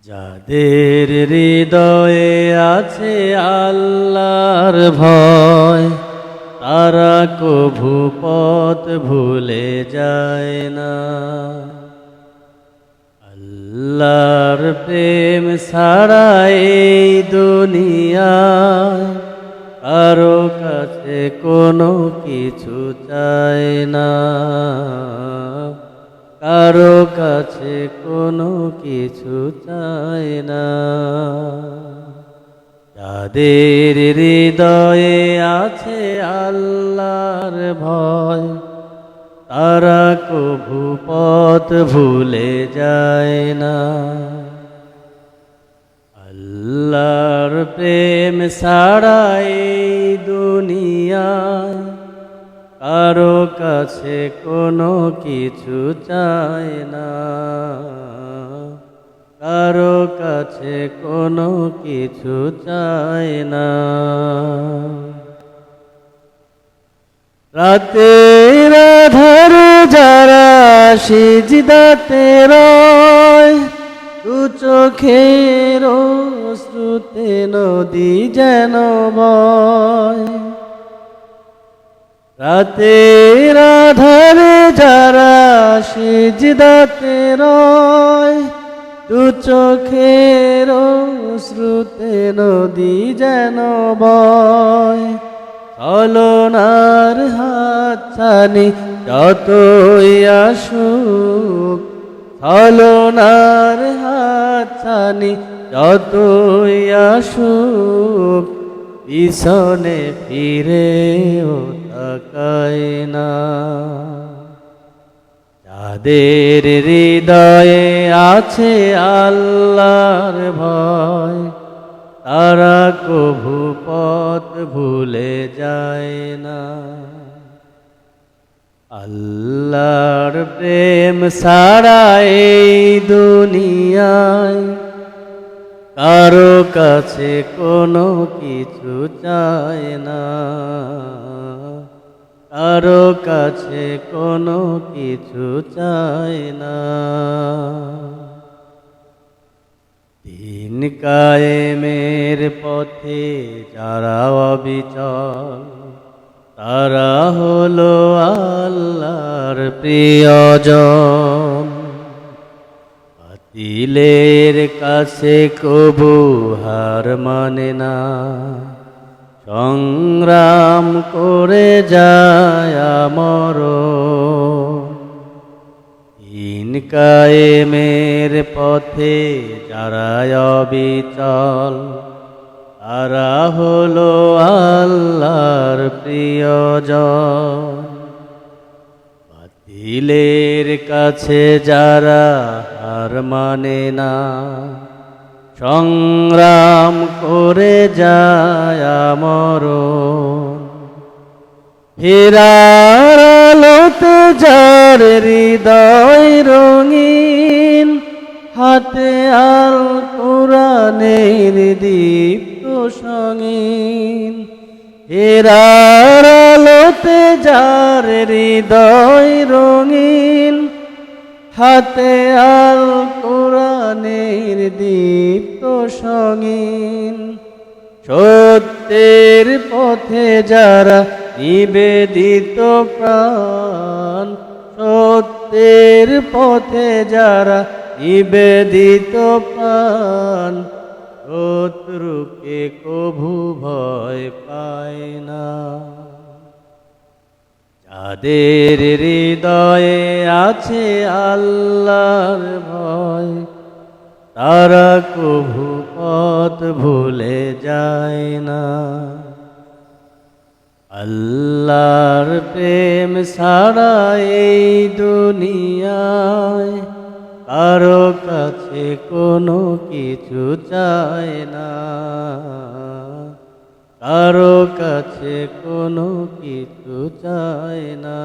যাদের হৃদয়ে আছে আল্লাহর ভয়, তারা কভু পথ ভুলে যায় না। আল্লাহর প্রেম ছাড়া এই দুনিয়ায় কারো কাছে কোনো কিছু চায় না, কারো কাছে কোনো কিছু চায় না। যাদের হৃদয়ে আছে আল্লাহর ভয়, তারা কভু পথ ভুলে যায় না। আল্লাহর প্রেম ছাড়া এই দুনিয়ায় কারো কাছে কোনো কিছু চায় না, কারো কাছে কোনো কিছু চায় না। রাতের আঁধারে যারা সিজদাতে রয়, দু চোখের অশ্রুতে নদী যেন বয়। রাতের আঁধারে যারা সিজদাতে রয়, দু চোখের অশ্রুতে নদী যেন বয়। ছলনার হাতছানি যতই আসুক, ছলনার হাতছানি যতই আসুক, পিছনে ফিরেও তাকায় না। যাদের হৃদয়ে আছে আল্লাহর ভয়, তারা কভু পথ ভুলে যায় না। আল্লাহর প্রেম ছাড়া এই দুনিয়ায় কারো কাছে কোনো কিছু চায় না, কারো কাছে কোনো কিছু চায় না। দিন কায়েমের পথে যারা অবিচল, তারা হলো আল্লাহর প্রিয়জন। বাতিলের কাছে কবু হার মানে না, সংগ্রাম করে যায় মরণ। দিন কায়েমের পথে যারা অবিচল, তারা হলো আল্লাহর প্রিয়জন। বাতিলের কাছে যারা হার মানে না, সংগ্রাম করে যায় মরণ। ফেরার আলোতে যার হৃদয় রঙিন, হাতে আল কোরআনের দীপ্ত সঙ্গীন। ফেরার আলোতে যার হৃদয় রঙিন, হাতে আল কোরআনের দীপ্ত সঙ্গীন। সত্যের পথে যারা নিবেদিত প্রাণ, সত্যের পথে যারা নিবেদিত প্রাণ, শত্রুকে কভু ভয় পায় না। যাদের হৃদয়ে আছে আল্লাহর ভয়, তারা কভু পথ ভুলে যায় না। আল্লাহর প্রেম ছাড়া এই দুনিয়ায় কারো কাছে কোনো কিছু চায় না, কারো কাছে কোনো কিছু চায় না।